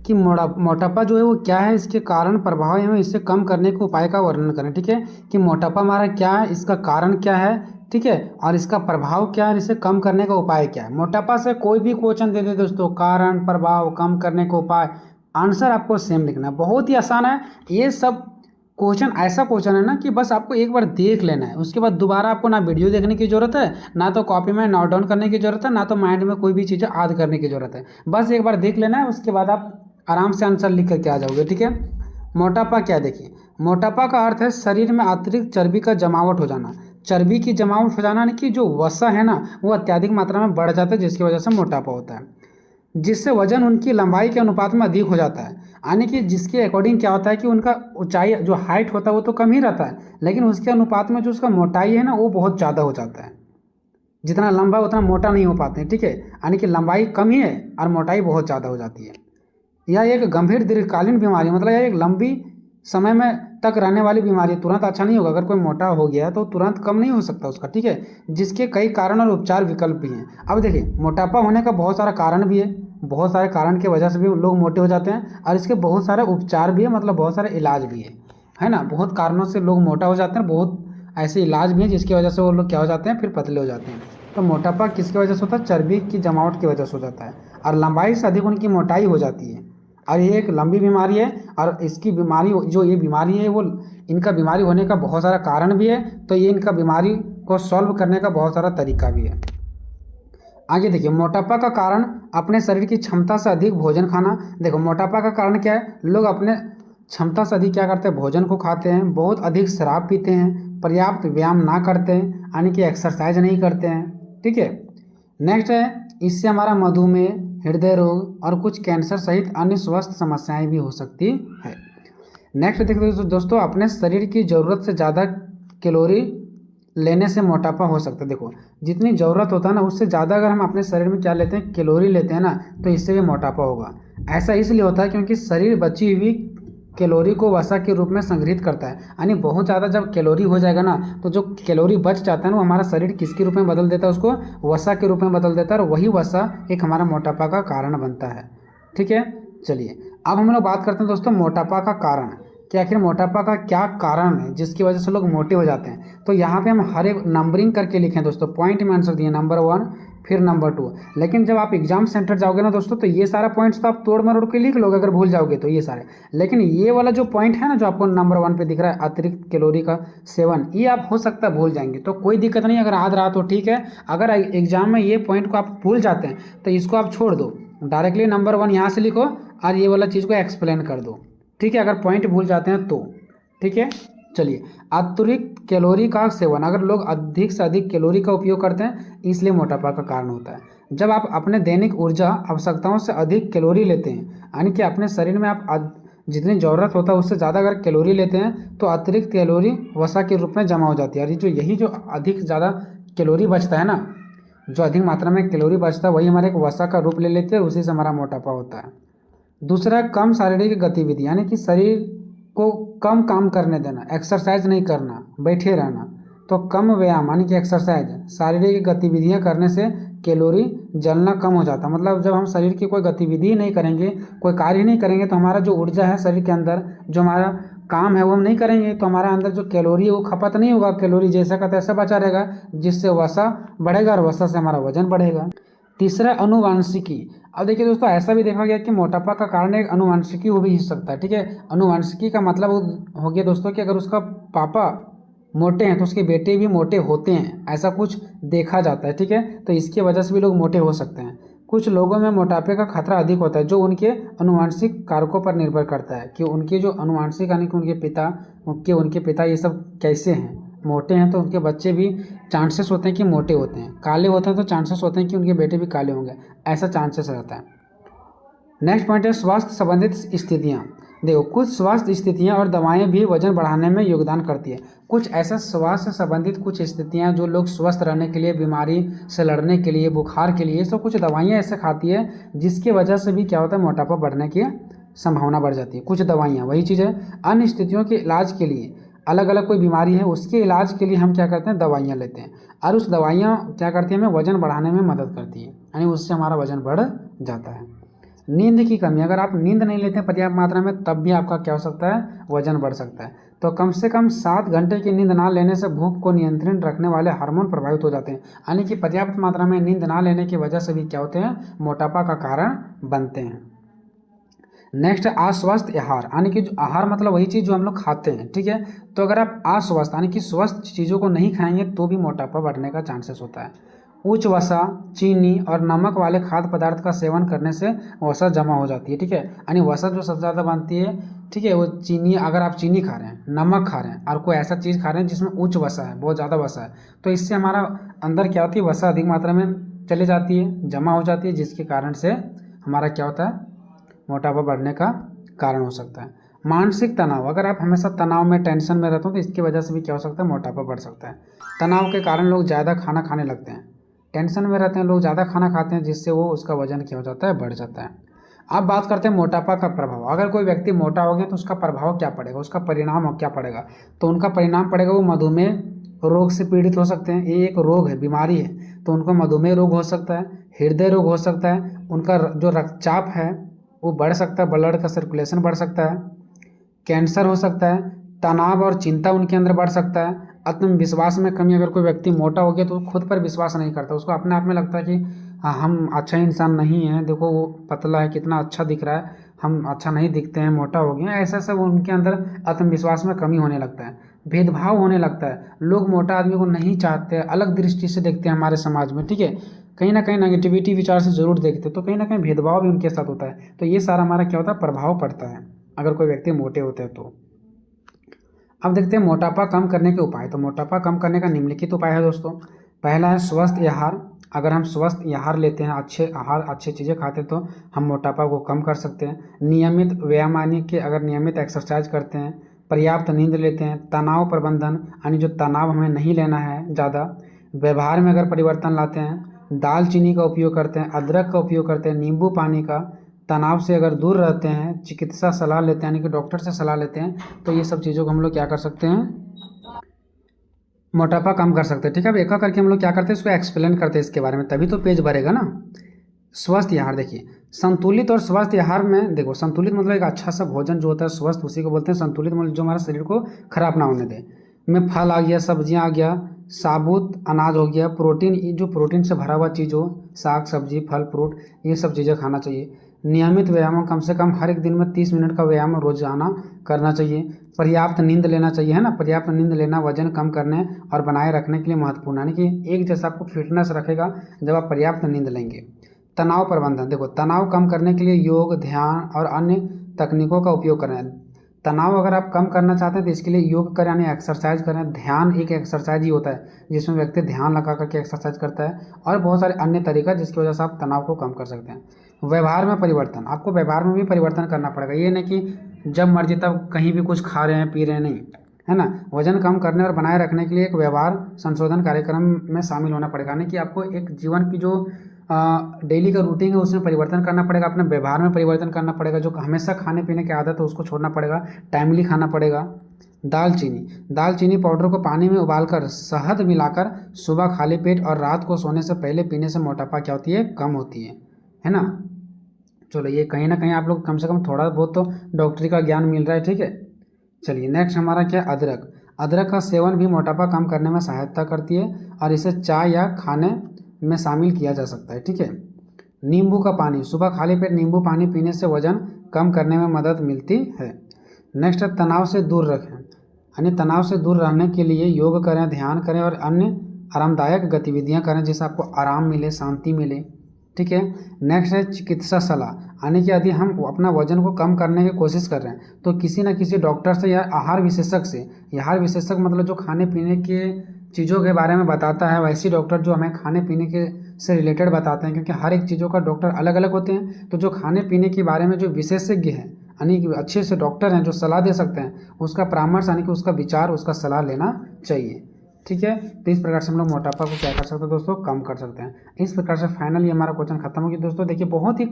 कि मोटापा जो है वो क्या है, इसके कारण प्रभाव एवं इससे कम करने के उपाय का वर्णन करें। ठीक है, कि मोटापा हमारा क्या है, इसका कारण क्या है, ठीक है, और इसका प्रभाव क्या है और इसे कम करने का उपाय क्या है। मोटापा से कोई भी क्वेश्चन दे दे दोस्तों, कारण प्रभाव कम करने का उपाय, आंसर आपको सेम लिखना है। बहुत ही आसान है ये सब क्वेश्चन। ऐसा क्वेश्चन है ना कि बस आपको एक बार देख लेना है, उसके बाद दोबारा आपको ना वीडियो देखने की जरूरत है, ना तो कॉपी में नोट डाउन करने की जरूरत है, ना तो माइंड में कोई भी चीज़ें याद करने की जरूरत है। बस एक बार देख लेना है, उसके बाद आप आराम से आंसर लिख करके आ जाओगे। ठीक है, मोटापा क्या, देखिए मोटापा का अर्थ है शरीर में अतिरिक्त चर्बी का जमावट हो जाना। चर्बी की जमावट हो जाना यानी कि जो वसा है ना वो अत्यधिक मात्रा में बढ़ जाता है, जिसकी वजह से मोटापा होता है। जिससे वजन उनकी लंबाई के अनुपात में अधिक हो जाता है, यानी कि जिसके अकॉर्डिंग क्या होता है कि उनका ऊंचाई जो हाइट होता है वो तो कम ही रहता है, लेकिन उसके अनुपात में जो उसका मोटाई है ना वो बहुत ज़्यादा हो जाता है। जितना लंबा उतना मोटा नहीं हो पाते हैं। ठीक है, यानी कि लंबाई कम ही है और मोटाई बहुत ज़्यादा हो जाती है। यह एक गंभीर दीर्घकालीन बीमारी, मतलब यह एक लंबी समय में तक रहने वाली बीमारी है। तुरंत अच्छा नहीं होगा, अगर कोई मोटा हो गया तो तुरंत कम नहीं हो सकता उसका। ठीक है, जिसके कई कारण और उपचार विकल्प भी हैं। अब देखिए मोटापा होने का बहुत सारा कारण भी है, बहुत सारे कारण की वजह से भी लोग मोटे हो जाते हैं, और इसके बहुत सारे उपचार भी है, मतलब बहुत सारे इलाज भी है ना। बहुत कारणों से लोग मोटा हो जाते हैं, बहुत ऐसे इलाज भी हैं जिसकी वजह से वो लोग क्या हो जाते हैं, फिर पतले हो जाते हैं। तो मोटापा किसकी वजह से होता है, चर्बी की जमावट की वजह से हो जाता है, और लंबाई से अधिक उनकी मोटाई हो जाती है। और ये एक लंबी बीमारी है, और इसकी बीमारी जो ये बीमारी है वो इनका बीमारी होने का बहुत सारा कारण भी है, तो ये इनका बीमारी को सॉल्व करने का बहुत सारा तरीका भी है। आगे देखिए, मोटापा का कारण अपने शरीर की क्षमता से अधिक भोजन खाना। देखो मोटापा का कारण क्या है, लोग अपने क्षमता से अधिक क्या करते हैं, भोजन को खाते हैं, बहुत अधिक शराब पीते हैं, पर्याप्त व्यायाम ना करते हैं, यानी कि एक्सरसाइज नहीं करते हैं। ठीक है, नेक्स्ट है, इससे हमारा मधुमेह, हृदय रोग और कुछ कैंसर सहित अन्य स्वास्थ्य समस्याएं भी हो सकती है। नेक्स्ट देखते हैं दोस्तों, अपने शरीर की ज़रूरत से ज़्यादा कैलोरी लेने से मोटापा हो सकता है। देखो जितनी ज़रूरत होता है ना उससे ज़्यादा अगर हम अपने शरीर में क्या लेते हैं, कैलोरी लेते हैं ना, तो इससे भी मोटापा होगा। ऐसा इसलिए होता है क्योंकि शरीर बची हुई कैलोरी को वसा के रूप में संग्रहित करता है, यानी बहुत ज़्यादा जब कैलोरी हो जाएगा ना तो जो कैलोरी बच जाता है ना वो हमारा शरीर किसके रूप में बदल देता है, उसको वसा के रूप में बदल देता है, और वही वसा एक हमारा मोटापा का कारण बनता है। ठीक है, चलिए अब हम लोग बात करते हैं दोस्तों मोटापा का कारण, कि आखिर मोटापा का क्या कारण है जिसकी वजह से लोग मोटे हो जाते हैं। तो यहाँ पे हम हर एक नंबरिंग करके लिखें दोस्तों, पॉइंट में आंसर दिए, नंबर 1 फिर नंबर 2। लेकिन जब आप एग्जाम सेंटर जाओगे ना दोस्तों तो ये सारा पॉइंट्स तो आप तोड़ मरोड़ के लिख लोगे अगर भूल जाओगे तो ये सारे, लेकिन ये वाला जो पॉइंट है ना जो आपको नंबर 1 पे दिख रहा है, अतिरिक्त कैलोरी का सेवन, ये आप हो सकता है भूल जाएंगे, तो कोई दिक्कत नहीं, अगर याद रहा तो ठीक है। अगर एग्जाम में ये पॉइंट को आप भूल जाते हैं तो इसको आप छोड़ दो, डायरेक्टली नंबर 1 यहाँ से लिखो और ये वाला चीज़ को एक्सप्लेन कर दो। ठीक है, अगर पॉइंट भूल जाते हैं तो। ठीक है, चलिए अतिरिक्त कैलोरी का सेवन, अगर लोग अधिक से अधिक कैलोरी का उपयोग करते हैं इसलिए मोटापा का कारण होता है। जब आप अपने दैनिक ऊर्जा आवश्यकताओं से अधिक कैलोरी लेते हैं, यानी कि अपने शरीर में आप जितनी ज़रूरत होता है उससे ज़्यादा अगर कैलोरी लेते हैं तो अतिरिक्त कैलोरी वसा के रूप में जमा हो जाती है। और यही जो अधिक ज़्यादा कैलोरी बचता है ना, जो अधिक मात्रा में कैलोरी बचता है वही हमारे एक वसा का रूप ले लेते हैं, उसी से हमारा मोटापा होता है। दूसरा, कम शारीरिक गतिविधि, यानी कि शरीर को कम काम करने देना, एक्सरसाइज नहीं करना, बैठे रहना। तो कम व्यायाम यानी कि एक्सरसाइज, शारीरिक गतिविधियां करने से कैलोरी जलना कम हो जाता है। मतलब जब हम शरीर की कोई गतिविधि नहीं करेंगे, कोई कार्य नहीं करेंगे तो हमारा जो ऊर्जा है शरीर के अंदर, जो हमारा काम है वो हम नहीं करेंगे, तो हमारा अंदर जो कैलोरी है वो खपत नहीं होगा, कैलोरी जैसा का तैसा बचा रहेगा, जिससे वसा बढ़ेगा और वसा से हमारा वजन बढ़ेगा। तीसरा, अनुवांशिकी। अब देखिए दोस्तों ऐसा भी देखा गया कि मोटापा का कारण एक अनुवांशिकी हो भी हो सकता है। ठीक है, अनुवांशिकी का मतलब हो गया दोस्तों कि अगर उसका पापा मोटे हैं तो उसके बेटे भी मोटे होते हैं, ऐसा कुछ देखा जाता है। ठीक है, तो इसकी वजह से भी लोग मोटे हो सकते हैं। कुछ लोगों में मोटापे का खतरा अधिक होता है जो उनके अनुवांशिक कारकों पर निर्भर करता है, कि उनके जो अनुवांशिक यानी कि उनके पिता ये सब कैसे हैं, मोटे हैं तो उनके बच्चे भी चांसेस होते हैं कि मोटे होते हैं, काले होते हैं तो चांसेस होते हैं कि उनके बेटे भी काले होंगे, ऐसा चांसेस रहता है। नेक्स्ट पॉइंट है स्वास्थ्य संबंधित स्थितियाँ। देखो कुछ स्वास्थ्य स्थितियाँ और दवाएं भी वजन बढ़ाने में योगदान करती है। कुछ ऐसा स्वास्थ्य संबंधित कुछ स्थितियाँ जो लोग स्वस्थ रहने के लिए, बीमारी से लड़ने के लिए, बुखार के लिए, सब कुछ दवाइयाँ ऐसे खाती है जिसकी वजह से भी क्या होता है, मोटापा बढ़ने की संभावना बढ़ जाती है। कुछ दवाइयाँ, वही चीज़ है, अन्य स्थितियों के इलाज के लिए, अलग अलग कोई बीमारी है उसके इलाज के लिए हम क्या करते हैं, दवाइयाँ लेते हैं, और उस दवाइयाँ क्या करती हैं, हमें वजन बढ़ाने में मदद करती है, यानी उससे हमारा वजन बढ़ जाता है। नींद की कमी, अगर आप नींद नहीं लेते हैं पर्याप्त मात्रा में तब भी आपका क्या हो सकता है, वजन बढ़ सकता है। तो कम से कम 7 घंटे की नींद ना लेने से भूख को नियंत्रित रखने वाले हार्मोन प्रभावित हो जाते हैं, यानी कि पर्याप्त मात्रा में नींद ना लेने की वजह से भी क्या होते हैं, मोटापा का कारण बनते हैं। नेक्स्ट, अस्वस्थ आहार, यानी कि जो आहार मतलब वही चीज़ जो हम लोग खाते हैं, ठीक है। तो अगर आप अस्वस्थ यानी कि स्वस्थ चीज़ों को नहीं खाएंगे तो भी मोटापा बढ़ने का चांसेस होता है। उच्च वसा, चीनी और नमक वाले खाद्य पदार्थ का सेवन करने से वसा जमा हो जाती है, ठीक है। यानी वसा जो सबसे ज़्यादा बनती है, ठीक है, वो चीनी, अगर आप चीनी खा रहे हैं, नमक खा रहे हैं और कोई ऐसा चीज़ खा रहे हैं जिसमें उच्च वसा है, बहुत ज़्यादा वसा है, तो इससे हमारा अंदर क्या होती है, वसा अधिक मात्रा में चली जाती है, जमा हो जाती है, जिसके कारण से हमारा क्या होता है, मोटापा बढ़ने का कारण हो सकता है। मानसिक तनाव, अगर आप हमेशा तनाव में, टेंशन में रहते हो तो इसकी वजह से भी क्या हो सकता है, मोटापा बढ़ सकता है। तनाव के कारण लोग ज़्यादा खाना खाने लगते हैं, टेंशन में रहते हैं लोग, ज़्यादा खाना खाते हैं, जिससे वो उसका वजन क्या हो जाता है, बढ़ जाता है। अब बात करते हैं मोटापा का प्रभाव। अगर कोई व्यक्ति मोटा हो गया तो उसका प्रभाव क्या पड़ेगा, उसका परिणाम क्या पड़ेगा, तो उनका परिणाम पड़ेगा, वो मधुमेह रोग से पीड़ित हो सकते हैं, ये एक रोग है, बीमारी है, तो उनको मधुमेह रोग हो सकता है, हृदय रोग हो सकता है, उनका जो रक्तचाप है वो बढ़ सकता है, ब्लड का सर्कुलेशन बढ़ सकता है, कैंसर हो सकता है, तनाव और चिंता उनके अंदर बढ़ सकता है, आत्मविश्वास में कमी, अगर कोई व्यक्ति मोटा हो गया तो खुद पर विश्वास नहीं करता, उसको अपने आप में लगता है कि हम अच्छा इंसान नहीं हैं, देखो वो पतला है, कितना अच्छा दिख रहा है, हम अच्छा नहीं दिखते हैं, मोटा हो गया, ऐसा सब उनके अंदर आत्मविश्वास में कमी होने लगता है, भेदभाव होने लगता है, लोग मोटा आदमी को नहीं चाहते, अलग दृष्टि से देखते हैं हमारे समाज में, ठीक है, कहीं ना कहीं नेगेटिविटी विचार से जरूर देखते, तो कहीं ना कहीं भेदभाव भी उनके साथ होता है। तो ये सारा हमारा क्या होता है, प्रभाव पड़ता है अगर कोई व्यक्ति मोटे होते हैं तो। अब देखते हैं मोटापा कम करने के उपाय। तो मोटापा कम करने का निम्नलिखित उपाय है दोस्तों। पहला है स्वस्थ आहार। अगर हम स्वस्थ आहार लेते हैं, अच्छे आहार, अच्छी चीज़ें खाते हैं, तो हम मोटापा को कम कर सकते हैं। नियमित व्यायाम, यानी कि अगर नियमित एक्सरसाइज करते हैं, पर्याप्त नींद लेते हैं, तनाव प्रबंधन, यानी जो तनाव हमें नहीं लेना है ज़्यादा, व्यवहार में अगर परिवर्तन लाते हैं, दालचीनी का उपयोग करते हैं, अदरक का उपयोग करते हैं, नींबू पानी का, तनाव से अगर दूर रहते हैं, चिकित्सा सलाह लेते हैं, यानी कि डॉक्टर से सलाह लेते हैं, तो ये सब चीज़ों को हम लोग क्या कर सकते हैं, मोटापा कम कर सकते हैं, ठीक है। अब एक एक करके हम लोग क्या करते हैं, इसको एक्सप्लेन करते हैं इसके बारे में, तभी तो पेज भरेगा ना। स्वस्थ आहार, देखिए संतुलित और स्वस्थ आहार में, देखो संतुलित मतलब एक अच्छा सा भोजन जो होता है, स्वस्थ उसी को बोलते हैं। संतुलित मतलब जो हमारे शरीर को खराब ना होने दे, में फल आ गया, सब्जियां आ गया, साबुत अनाज हो गया, प्रोटीन, ये जो प्रोटीन से भरा हुआ चीज़ हो, साग सब्जी फल फ्रूट, ये सब चीज़ें खाना चाहिए। नियमित व्यायाम, कम से कम हर एक दिन में 30 मिनट का व्यायाम रोजाना करना चाहिए। पर्याप्त नींद लेना चाहिए, है ना, पर्याप्त नींद लेना वजन कम करने और बनाए रखने के लिए महत्वपूर्ण, यानी कि एक जैसा आपको फिटनेस रखेगा जब आप पर्याप्त नींद लेंगे। तनाव प्रबंधन, देखो तनाव कम करने के लिए योग, ध्यान और अन्य तकनीकों का उपयोग करें। तनाव अगर आप कम करना चाहते हैं तो इसके लिए योग करें, यानी एक्सरसाइज करें। ध्यान एक एक्सरसाइज ही होता है जिसमें व्यक्ति ध्यान लगा करके एक्सरसाइज करता है, और बहुत सारे अन्य तरीका जिसकी वजह से आप तनाव को कम कर सकते हैं। व्यवहार में परिवर्तन, आपको व्यवहार में भी परिवर्तन करना पड़ेगा। ये नहीं कि जब मर्जी तब कहीं भी कुछ खा रहे हैं, पी रहे हैं, नहीं, है ना। वजन कम करने और बनाए रखने के लिए एक व्यवहार संशोधन कार्यक्रम में शामिल होना पड़ेगा, यानी कि आपको एक जीवन की जो डेली का रूटीन है उसमें परिवर्तन करना पड़ेगा, अपने व्यवहार में परिवर्तन करना पड़ेगा। जो हमेशा खाने पीने की आदत है उसको छोड़ना पड़ेगा, टाइमली खाना पड़ेगा। दालचीनी पाउडर को पानी में उबालकर शहद मिलाकर सुबह खाली पेट और रात को सोने से पहले पीने से मोटापा क्या होती है, कम होती है ना। चलो ये कहीं ना कहीं आप लोग कम से कम थोड़ा बहुत तो डॉक्टरी का ज्ञान मिल रहा है, ठीक है। चलिए नेक्स्ट हमारा क्या, अदरक। अदरक का सेवन भी मोटापा कम करने में सहायता करती है और इसे चाय या खाने में शामिल किया जा सकता है, ठीक है। नींबू का पानी, सुबह खाली पेट नींबू पानी पीने से वजन कम करने में मदद मिलती है। नेक्स्ट है तनाव से दूर रखें, यानी तनाव से दूर रहने के लिए योग करें, ध्यान करें और अन्य आरामदायक गतिविधियां करें जिससे आपको आराम मिले, शांति मिले, ठीक है। नेक्स्ट है चिकित्सा सलाह, यानी कि यदि हम अपना वजन को कम करने की कोशिश कर रहे हैं तो किसी न किसी डॉक्टर से या आहार विशेषज्ञ से, आहार विशेषज्ञ मतलब जो खाने पीने के चीज़ों के बारे में बताता है, वैसे डॉक्टर जो हमें खाने पीने के से रिलेटेड बताते हैं, क्योंकि हर एक चीज़ों का डॉक्टर अलग अलग होते हैं। तो जो खाने पीने के बारे में जो विशेषज्ञ है, यानी कि अच्छे से डॉक्टर हैं जो सलाह दे सकते हैं, उसका परामर्श यानी कि उसका विचार, उसका सलाह लेना चाहिए, ठीक है। तो इस प्रकार से हम लोग मोटापा को क्या कर सकते हैं दोस्तों, कम कर सकते हैं। इस प्रकार से फाइनली हमारा क्वेश्चन खत्म हो गया दोस्तों। देखिए बहुत ही